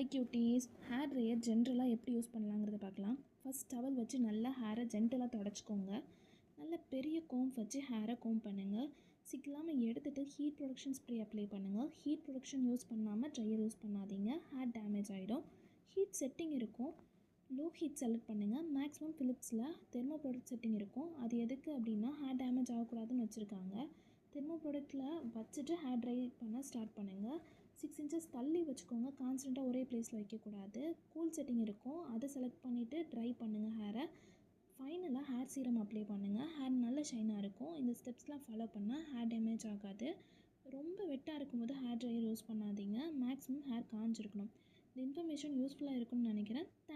Hi cuties. Hair dryer ஜென்ரலாக எப்படி use பண்ணலாங்கிறத பார்க்கலாம். ஃபஸ்ட் டவல் வச்சு நல்லா ஹேரை ஜென்டலாக தொடச்சிக்கோங்க. நல்ல பெரிய கோம் வச்சு ஹேரை கோம் பண்ணுங்கள். சிக்கலாமல் எடுத்துகிட்டு ஹீட் ப்ரொடக்ஷன் ஸ்ப்ரே அப்ளை பண்ணுங்கள். ஹீட் ப்ரொடக்ஷன் யூஸ் பண்ணாமல் ட்ரையர் யூஸ் பண்ணாதீங்க, ஹேர் டேமேஜ் ஆகிடும். ஹீட் செட்டிங் இருக்கும், லோ ஹீட் செலக்ட் பண்ணுங்கள். மேக்ஸிமம் ஃபிலிப்ஸில் தெர்மோ ப்ராடக்ட் செட்டிங் இருக்கும். அது எதுக்கு அப்படின்னா ஹேர் டேமேஜ் ஆகக்கூடாதுன்னு வச்சுருக்காங்க. தெர்மோ ப்ராடக்ட்டில் வச்சுட்டு ஹேர் ட்ரை பண்ண ஸ்டார்ட் பண்ணுங்கள். 6 இன்ச்சஸ் தள்ளி வச்சுக்கோங்க, கான்ஸ்டண்ட்டாக ஒரே ப்ளேஸில் வைக்கக்கூடாது. கூல் செட்டிங் இருக்கும், அதை செலக்ட் பண்ணிவிட்டு ட்ரை பண்ணுங்கள் ஹேரை. ஃபைனலாக ஹேர் சீரம் அப்ளை பண்ணுங்கள். ஹேர் நல்ல ஷைனாக இருக்கும். இந்த ஸ்டெப்ஸ்லாம் ஃபாலோ பண்ணால் ஹேர் டேமேஜ் ஆகாது. ரொம்ப வெட்டாக இருக்கும்போது ஹேர் ட்ரையர் யூஸ் பண்ணாதீங்க. மேக்ஸிமம் ஹேர் காஞ்சிருக்கணும். இந்த இன்ஃபர்மேஷன் யூஸ்ஃபுல்லாக இருக்கும்னு நினைக்கிறேன். தேங்க்ஸ்.